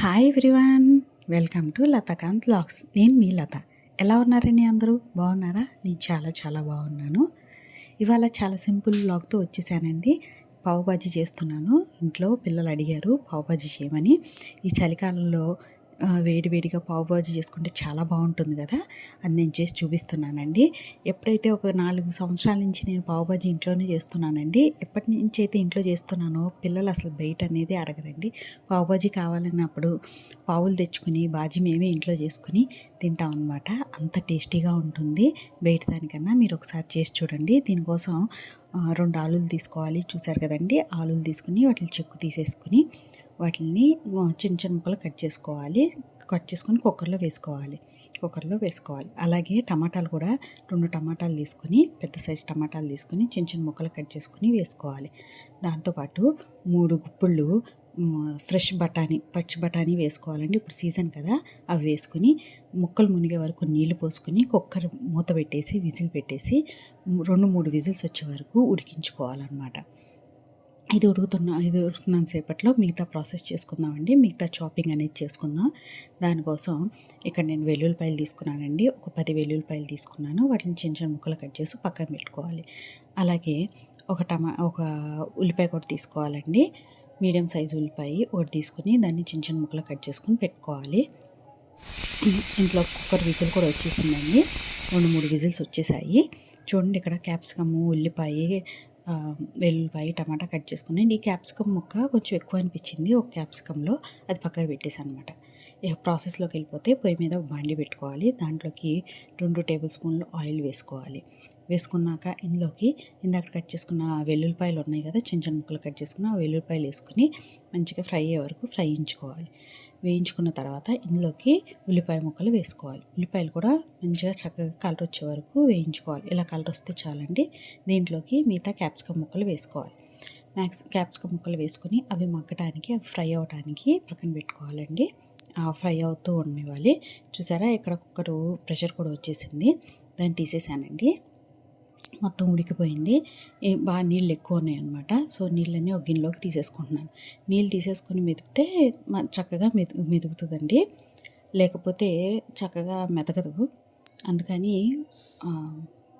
Hi everyone, welcome to Lathakanth vlogs. నేను మీ లత. ఎలా ఉన్నారండి అందరూ? బాగున్నారా? నేను చాలా చాలా బాగున్నాను. ఇవాళ చాలా సింపుల్ వ్లాగ్తో వచ్చేసానండి. పావు బాజీ చేస్తున్నాను. ఇంట్లో పిల్లలు అడిగారు పావు బాజీ చేయమని. ఈ చలికాలంలో వేడివేడిగా పావు బాజీ చేసుకుంటే చాలా బాగుంటుంది కదా, అది నేను చేసి చూపిస్తున్నానండి. ఎప్పుడైతే ఒక 4 సంవత్సరాల నుంచి నేను పావు బాజీ ఇంట్లోనే చేస్తున్నానండి. ఎప్పటి నుంచి అయితే ఇంట్లో చేస్తున్నానో పిల్లలు అసలు బయట అనేది అడగరండి. పావు బాజీ కావాలన్నప్పుడు పావులు తెచ్చుకుని బాజీ మేమే ఇంట్లో చేసుకుని తింటాం అనమాట. అంత టేస్టీగా ఉంటుంది బయట దానికన్నా. మీరు ఒకసారి చేసి చూడండి. దీనికోసం 2 ఆలులు తీసుకోవాలి. చూసారు కదండి, ఆలులు తీసుకుని వాటిని చెక్కు తీసేసుకుని వాటిని చిన్న చిన్న ముక్కలు కట్ చేసుకొని కుక్కర్లో వేసుకోవాలి. అలాగే టమాటాలు కూడా 2 టమాటాలు తీసుకొని, పెద్ద సైజు టమాటాలు తీసుకొని చిన్న చిన్న ముక్కలు కట్ చేసుకుని వేసుకోవాలి. దాంతోపాటు 3 గుప్పుళ్ళు ఫ్రెష్ బఠానీ, పచ్చి బఠానీ వేసుకోవాలండి. ఇప్పుడు సీజన్ కదా, అవి వేసుకుని ముక్కలు మునిగే వరకు నీళ్లు పోసుకొని కుక్కర్ మూత పెట్టేసి విజిల్ పెట్టేసి 2-3 విజిల్స్ వచ్చే వరకు ఉడికించుకోవాలన్నమాట. ఇది ఉడుకుతున్నంత సేపట్లో మిగతా ప్రాసెస్ చేసుకుందామండి. మిగతా చాపింగ్ అనేది చేసుకుందాం. దానికోసం ఇక్కడ నేను వెల్లుల్లిపాయలు తీసుకున్నానండి. ఒక 10 వెల్లుల్లిపాయలు తీసుకున్నాను. వాటిని చిన్న చిన్న ముక్కలు కట్ చేసి పక్కన పెట్టుకోవాలి. అలాగే ఒక ఉల్లిపాయ కూడా తీసుకోవాలండి. మీడియం సైజు ఉల్లిపాయ ఒకటి తీసుకుని దాన్ని చిన్న చిన్న ముక్కలు కట్ చేసుకుని పెట్టుకోవాలి. ఇంట్లో కుక్కర్ విజిల్ కూడా వచ్చేసిందండి. 2-3 విజిల్స్ వచ్చేసాయి. చూడండి, ఇక్కడ క్యాప్సికము, ఉల్లిపాయ, వెల్లుల్లిపాయ, టమాటా కట్ చేసుకుని, ఈ క్యాప్సికమ్ ముక్క కొంచెం ఎక్కువ అనిపించింది ఒక క్యాప్సికంలో, అది పక్కకు పెట్టేసాను అనమాట. ఇక ప్రాసెస్లోకి వెళ్ళిపోతే పొయ్యి మీద బాండి పెట్టుకోవాలి. దాంట్లోకి 2 టేబుల్ స్పూన్లు ఆయిల్ వేసుకున్నాక ఇందులోకి ఇందాక కట్ చేసుకున్న వెల్లుల్లిపాయలు ఉన్నాయి కదా, చిన్న చిన్న ముక్కలు కట్ చేసుకున్న ఆ వెల్లుల్లిపాయలు వేసుకుని మంచిగా ఫ్రై అయ్యే వరకు వేయించుకున్న తర్వాత ఇందులోకి ఉల్లిపాయ ముక్కలు వేసుకోవాలి. ఉల్లిపాయలు కూడా మంచిగా చక్కగా కలర్ వచ్చే వరకు వేయించుకోవాలి. ఇలా కలర్ వస్తే చాలండి. దీంట్లోకి మిగతా క్యాప్సికమ్ ముక్కలు వేసుకోవాలి. క్యాప్సికమ్ ముక్కలు వేసుకుని అవి మగ్గడానికి, అవి ఫ్రై అవ్వడానికి పక్కన పెట్టుకోవాలండి. ఫ్రై అవుతూ ఉండేవాలి. చూసారా, ఇక్కడ కుక్కరు ప్రెషర్ కూడా వచ్చేసింది. దాన్ని తీసేసానండి. మొత్తం ఉడికిపోయింది. బాగా నీళ్ళు ఎక్కువ ఉన్నాయి అనమాట. సో నీళ్ళన్నీ ఒక గిన్నెలోకి తీసేసుకుంటున్నాను. నీళ్ళు తీసేసుకొని మెదిపితే చక్కగా మెదుగుతుందండి. లేకపోతే చక్కగా మెదగదు. అందుకని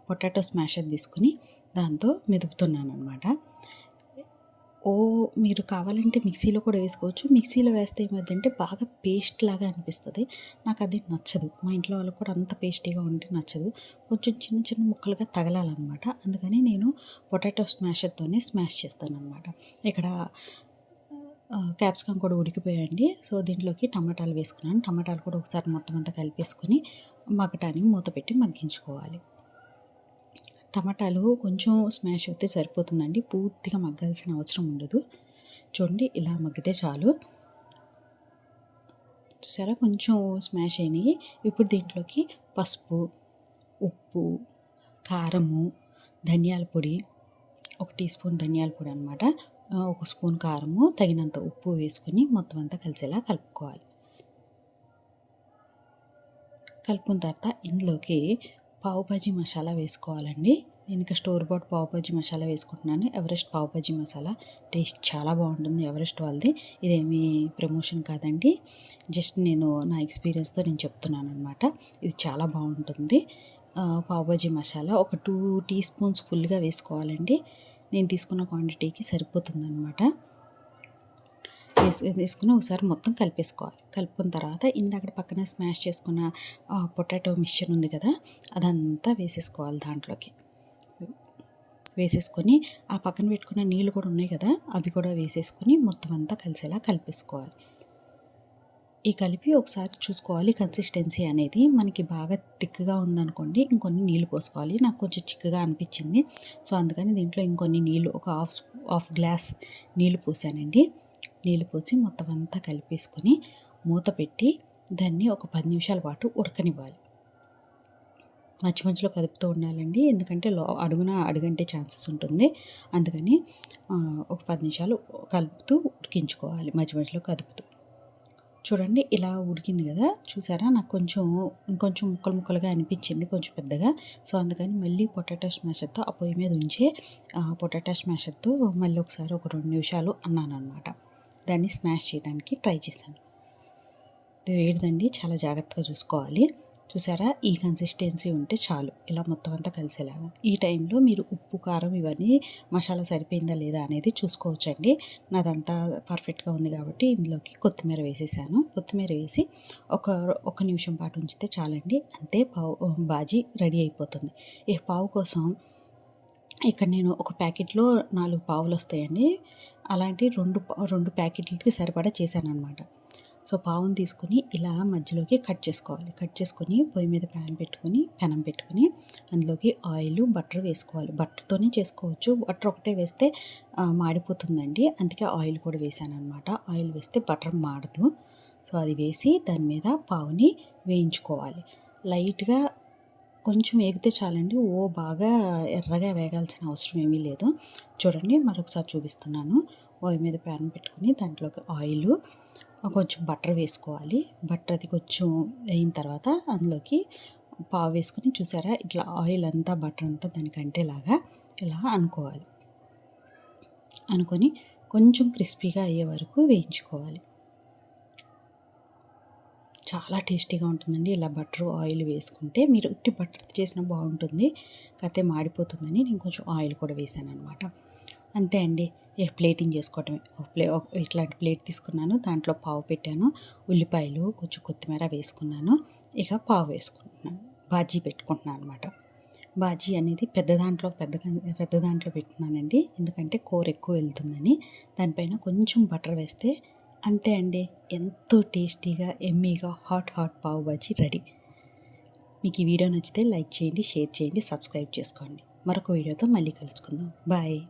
పొటాటో స్మాషర్ తీసుకుని దాంతో మెదుపుతున్నాను అనమాట. మీరు కావాలంటే మిక్సీలో కూడా వేసుకోవచ్చు. మిక్సీలో వేస్తే ఏమవుతుందంటే బాగా పేస్ట్ లాగా అనిపిస్తుంది. నాకు అది నచ్చదు. మా ఇంట్లో వాళ్ళకి కూడా అంత పేస్టీగా ఉంటే నచ్చదు. కొంచెం చిన్న చిన్న ముక్కలుగా తగలాలన్నమాట. అందుకని నేను పొటాటో స్మాషర్తోనే స్మాష్ చేస్తాను అనమాట. ఇక్కడ క్యాప్సికమ్ కూడా ఉడికిపోయాయండి. సో దీంట్లోకి టమాటాలు వేసుకున్నాను. టమాటాలు కూడా ఒకసారి మొత్తం అంతా కలిపేసుకుని మగ్గటానికి మూత పెట్టి మగ్గించుకోవాలి. టమాటాలు కొంచెం స్మాష్ అయితే సరిపోతుందండి. పూర్తిగా మగ్గాల్సిన అవసరం ఉండదు. చూడండి, ఇలా మగ్గితే చాలు. చూసారా, కొంచెం స్మాష్ అయినాయి. ఇప్పుడు దీంట్లోకి పసుపు, ఉప్పు, కారము, ధనియాల పొడి, 1 టీ స్పూన్ ధనియాల పొడి అనమాట, 1 స్పూన్ కారము, తగినంత ఉప్పు వేసుకొని మొత్తం అంతా కలిసేలా కలుపుకోవాలి. కలుపుకున్న తర్వాత ఇందులోకి పావు భాజీ మసాలా వేసుకోవాలండి. నేను ఇంకా స్టోర్ బాట్ పావు భాజీ మసాలా వేసుకుంటున్నాను. ఎవరెస్ట్ పావు భాజీ మసాలా టేస్ట్ చాలా బాగుంటుంది, ఎవరెస్ట్ వాళ్ళది. ఇదేమీ ప్రమోషన్ కాదండి, జస్ట్ నేను నా ఎక్స్పీరియన్స్తో నేను చెప్తున్నాను అనమాట. ఇది చాలా బాగుంటుంది. పావు భాజీ మసాలా ఒక 2 టీ స్పూన్స్ ఫుల్గా వేసుకోవాలండి. నేను తీసుకున్న క్వాంటిటీకి సరిపోతుంది అనమాట. వేసుకుని ఒకసారి మొత్తం కలిపేసుకోవాలి. కలుపుకున్న తర్వాత ఇందాక పక్కన స్మాష్ చేసుకున్న పొటాటో మిక్చర్ ఉంది కదా, అదంతా వేసేసుకోవాలి. దాంట్లోకి వేసేసుకొని ఆ పక్కన పెట్టుకున్న నీళ్ళు కూడా ఉన్నాయి కదా, అవి కూడా వేసేసుకొని మొత్తం అంతా కలిసేలా కలిపేసుకోవాలి. ఈ కలిపి ఒకసారి చూసుకోవాలి కన్సిస్టెన్సీ అనేది. మనకి బాగా థిక్గా ఉందనుకోండి, ఇంకొన్ని నీళ్ళు పోసుకోవాలి. నాకు కొంచెం చిక్కగా అనిపించింది. సో అందుకని దీంట్లో ఇంకొన్ని నీళ్ళు, ఒక హాఫ్ గ్లాస్ నీళ్ళు పోసానండి. నీళ్ళు పోసి మొత్తం అంతా కలిపేసుకొని మూత పెట్టి దాన్ని ఒక 10 నిమిషాల పాటు ఉడకనివ్వాలి. మధ్యలో కదుపుతూ ఉండాలండి, ఎందుకంటే అడుగంటే ఛాన్సెస్ ఉంటుంది. అందుకని ఒక 10 నిమిషాలు కలుపుతూ ఉడికించుకోవాలి, మధ్యలో కదుపుతూ. చూడండి, ఇలా ఉడికింది కదా, చూసారా, నాకు ఇంకొంచెం ముక్కలుగా అనిపించింది, కొంచెం పెద్దగా. సో అందుకని మళ్ళీ పొటాటో స్మాషర్తో ఆ పొయ్యి మీద ఉంచే పొటాటో స్మాషర్తో మళ్ళీ ఒకసారి ఒక 2 నిమిషాలు అన్నాను అనమాట. దాన్ని స్మాష్ చేయడానికి ట్రై చేశాను. ఇది వేడిదండి, చాలా జాగ్రత్తగా చూసుకోవాలి. చూసారా, ఈ కన్సిస్టెన్సీ ఉంటే చాలు, ఇలా మొత్తం అంతా కలిసేలాగా. ఈ టైంలో మీరు ఉప్పు, కారం ఇవన్నీ మసాలా సరిపోయిందా లేదా అనేది చూసుకోవచ్చండి. నాదంతా పర్ఫెక్ట్గా ఉంది కాబట్టి ఇందులోకి కొత్తిమీర వేసేసాను. కొత్తిమీర వేసి ఒక ఒక నిమిషం పాటు ఉంచితే చాలండి. అంతే, బాజీ రెడీ అయిపోతుంది. ఈ పావు కోసం ఇక్కడ నేను ఒక ప్యాకెట్‌లో 4 పావులు వస్తాయండి. అలాంటి 2 ప్యాకెట్లకి సరిపడా చేశాననమాట. సో, పావుని తీసుకొని ఇలా మధ్యలోకి కట్ చేసుకోవాలి. కట్ చేసుకొని పొయ్యి మీద పెనం పెట్టుకొని అందులోకి ఆయిలు, బటర్ వేసుకోవాలి. బటర్‌తోనే చేసుకోవచ్చు. బటర్ ఒకటే వేస్తే మాడిపోతుందండి. అందుకే ఆయిల్ కూడా వేశాననమాట. ఆయిల్ వేస్తే బటర్ మాడదు. సో, అది వేసి దాని మీద పావుని వేయించుకోవాలి. లైట్‌గా కొంచెం వేగితే చాలండి. బాగా ఎర్రగా వేగాల్సిన అవసరం ఏమీ లేదు. చూడండి, మరొకసారి చూపిస్తున్నాను. పొయ్యి మీద ప్యాన్ పెట్టుకొని దాంట్లోకి ఆయిలు, కొంచెం బటర్ వేసుకోవాలి. బటర్ అది కొంచెం అయిన తర్వాత అందులోకి పావు వేసుకొని, చూసారా, ఇట్లా ఆయిల్ అంతా బటర్ అంతా దానికి అంటేలాగా ఇలా అనుకోవాలి. అనుకొని కొంచెం క్రిస్పీగా అయ్యే వరకు వేయించుకోవాలి. చాలా టేస్టీగా ఉంటుందండి. ఇలా బటర్, ఆయిల్ వేసుకుంటే, మీరు ఉట్టి బటర్ చేసినా బాగుంటుంది. కాకపోతే మాడిపోతుందని నేను కొంచెం ఆయిల్ కూడా వేసాననమాట. అంతే అండి. ప్లేటింగ్ చేసుకోవటమే. ఇట్లాంటి ప్లేట్ తీసుకున్నాను. దాంట్లో పావు పెట్టాను. ఉల్లిపాయలు, కొంచెం కొత్తిమీర వేసుకున్నాను. ఇక పావు వేసుకుంటున్నాను. బాజీ పెట్టుకుంటున్నాను అనమాట. బాజీ అనేది పెద్ద దాంట్లో పెట్టుకున్నానండి. ఎందుకంటే కూర ఎక్కువ వెళ్తుందని. దానిపైన కొంచెం బటర్ వేస్తే అంతే అండి. ఎంతో టేస్టీగా, యమ్మీగా హాట్ పావు బాజీ రెడీ. మీకు ఈ వీడియో నచ్చితే లైక్ చేయండి, షేర్ చేయండి, సబ్స్క్రైబ్ చేసుకోండి. మరొక వీడియోతో మళ్ళీ కలుసుకుందాం. బాయ్.